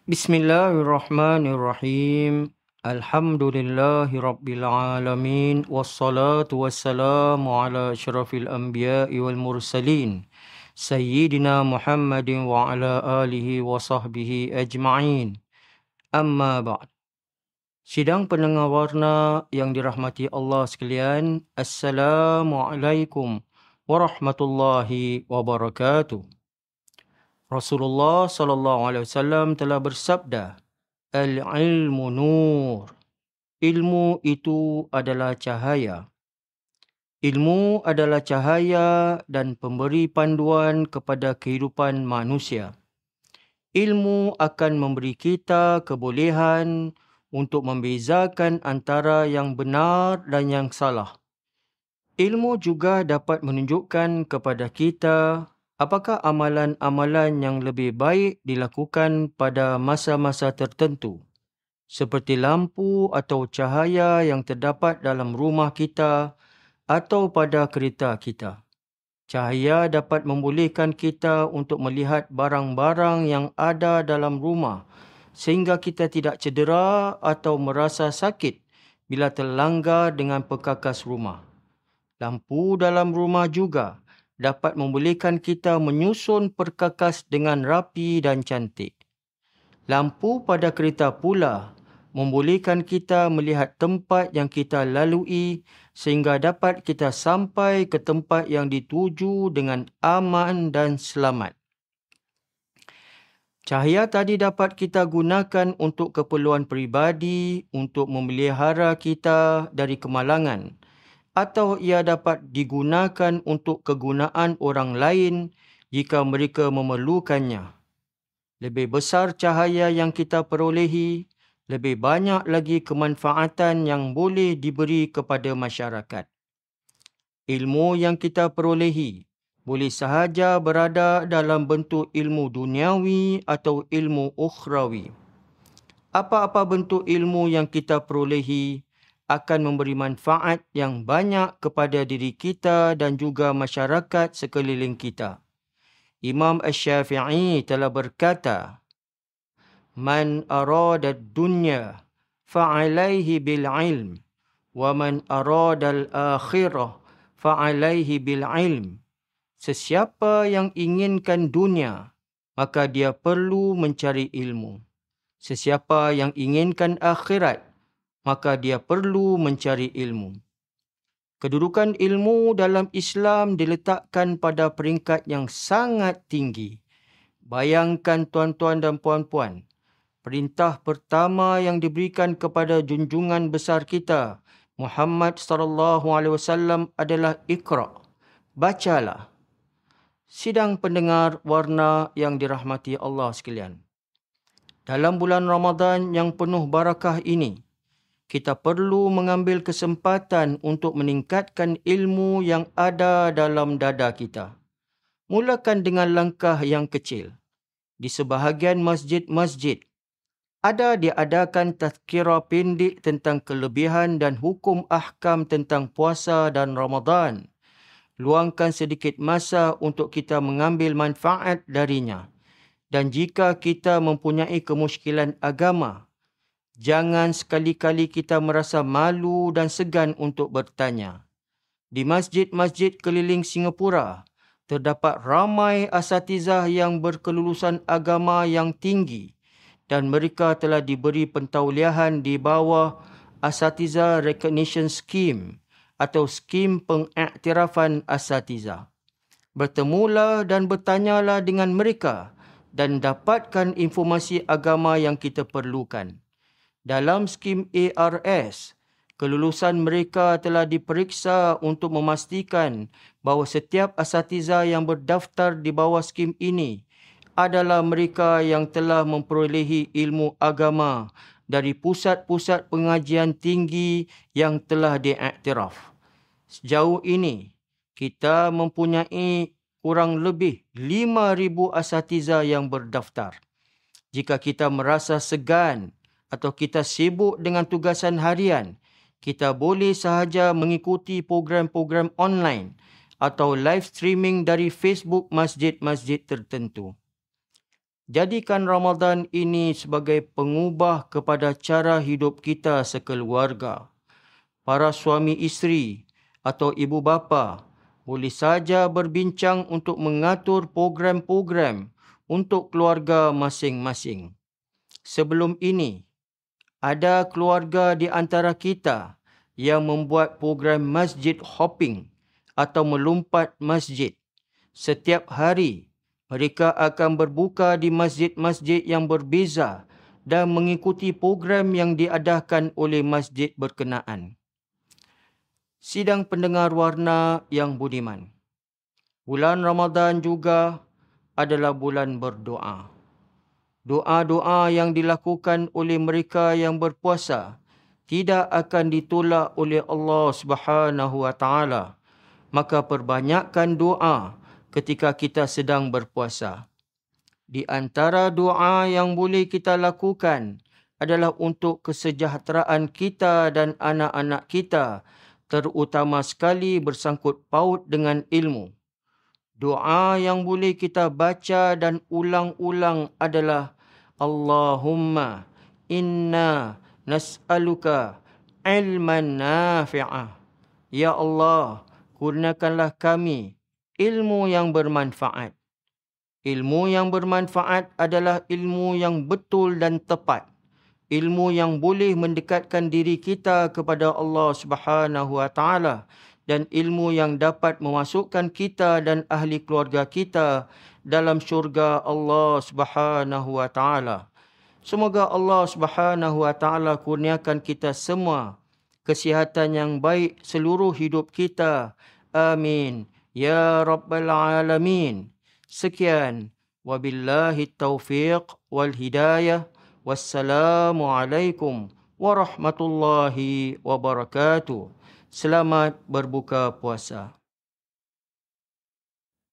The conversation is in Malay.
Bismillahirrahmanirrahim. Alhamdulillahi rabbil alamin. Wassalatu wassalamu ala asyrafil anbiya'i wal mursalin. Sayyidina Muhammadin wa ala alihi wa sahbihi ajma'in. Amma ba'd. Sidang pendengar warna yang dirahmati Allah sekalian. Assalamualaikum warahmatullahi wabarakatuh. Rasulullah SAW telah bersabda, Al-ilmu nur. Ilmu itu adalah cahaya. Ilmu adalah cahaya dan pemberi panduan kepada kehidupan manusia. Ilmu akan memberi kita kebolehan untuk membezakan antara yang benar dan yang salah. Ilmu juga dapat menunjukkan kepada kita apakah amalan-amalan yang lebih baik dilakukan pada masa-masa tertentu, seperti lampu atau cahaya yang terdapat dalam rumah kita atau pada kereta kita. Cahaya dapat membolehkan kita untuk melihat barang-barang yang ada dalam rumah sehingga kita tidak cedera atau merasa sakit bila terlanggar dengan perkakas rumah. Lampu dalam rumah juga dapat membolehkan kita menyusun perkakas dengan rapi dan cantik. Lampu pada kereta pula membolehkan kita melihat tempat yang kita lalui sehingga dapat kita sampai ke tempat yang dituju dengan aman dan selamat. Cahaya tadi dapat kita gunakan untuk keperluan peribadi, untuk memelihara kita dari kemalangan, atau ia dapat digunakan untuk kegunaan orang lain jika mereka memerlukannya. Lebih besar cahaya yang kita perolehi, lebih banyak lagi kemanfaatan yang boleh diberi kepada masyarakat. Ilmu yang kita perolehi boleh sahaja berada dalam bentuk ilmu duniawi atau ilmu ukhrawi. Apa-apa bentuk ilmu yang kita perolehi akan memberi manfaat yang banyak kepada diri kita dan juga masyarakat sekeliling kita. Imam Asy-Syafi'i telah berkata, Man arada ad-dunya fa'alaihi bil ilm, wa man arada al-akhirah fa'alaihi bil ilm. Sesiapa yang inginkan dunia, maka dia perlu mencari ilmu. Sesiapa yang inginkan akhirat, maka dia perlu mencari ilmu. Kedudukan ilmu dalam Islam diletakkan pada peringkat yang sangat tinggi. Bayangkan tuan-tuan dan puan-puan, perintah pertama yang diberikan kepada junjungan besar kita, Muhammad SAW adalah Iqra. Bacalah. Sidang pendengar warna yang dirahmati Allah sekalian. Dalam bulan Ramadan yang penuh barakah ini, kita perlu mengambil kesempatan untuk meningkatkan ilmu yang ada dalam dada kita. Mulakan dengan langkah yang kecil. Di sebahagian masjid-masjid, ada diadakan tazkirah pendek tentang kelebihan dan hukum ahkam tentang puasa dan Ramadan. Luangkan sedikit masa untuk kita mengambil manfaat darinya. Dan jika kita mempunyai kemusykilan agama, jangan sekali-kali kita merasa malu dan segan untuk bertanya. Di masjid-masjid keliling Singapura, terdapat ramai asatizah yang berkelulusan agama yang tinggi dan mereka telah diberi pentauliahan di bawah Asatizah Recognition Scheme atau skim pengiktirafan asatizah. Bertemulah dan bertanyalah dengan mereka dan dapatkan informasi agama yang kita perlukan. Dalam skim ARS, kelulusan mereka telah diperiksa untuk memastikan bahawa setiap asatizah yang berdaftar di bawah skim ini adalah mereka yang telah memperolehi ilmu agama dari pusat-pusat pengajian tinggi yang telah diiktiraf. Sejauh ini, kita mempunyai kurang lebih 5,000 asatizah yang berdaftar. Jika kita merasa segan atau kita sibuk dengan tugasan harian, kita boleh sahaja mengikuti program-program online atau live streaming dari Facebook masjid-masjid tertentu. Jadikan Ramadan ini sebagai pengubah kepada cara hidup kita sekeluarga. Para suami isteri atau ibu bapa boleh saja berbincang untuk mengatur program-program untuk keluarga masing-masing. Sebelum ini, ada keluarga di antara kita yang membuat program masjid hopping atau melompat masjid. Setiap hari, mereka akan berbuka di masjid-masjid yang berbeza dan mengikuti program yang diadakan oleh masjid berkenaan. Sidang pendengar warna yang budiman. Bulan Ramadan juga adalah bulan berdoa. Doa-doa yang dilakukan oleh mereka yang berpuasa tidak akan ditolak oleh Allah Subhanahu wa taala. Maka perbanyakkan doa ketika kita sedang berpuasa. Di antara doa yang boleh kita lakukan adalah untuk kesejahteraan kita dan anak-anak kita, terutama sekali bersangkut paut dengan ilmu. Doa yang boleh kita baca dan ulang-ulang adalah Allahumma inna nas'aluka ilman nafi'ah. Ya Allah, kurniakanlah kami ilmu yang bermanfaat. Ilmu yang bermanfaat adalah ilmu yang betul dan tepat. Ilmu yang boleh mendekatkan diri kita kepada Allah Subhanahu wa taala dan ilmu yang dapat memasukkan kita dan ahli keluarga kita dalam syurga Allah Subhanahu wa taala. Semoga Allah Subhanahu wa taala kurniakan kita semua kesihatan yang baik seluruh hidup kita. Amin. Ya Rabbal Alamin. Sekian. Wabillahi taufiq wal hidayah. Wassalamualaikum warahmatullahi wabarakatuh. Selamat berbuka puasa.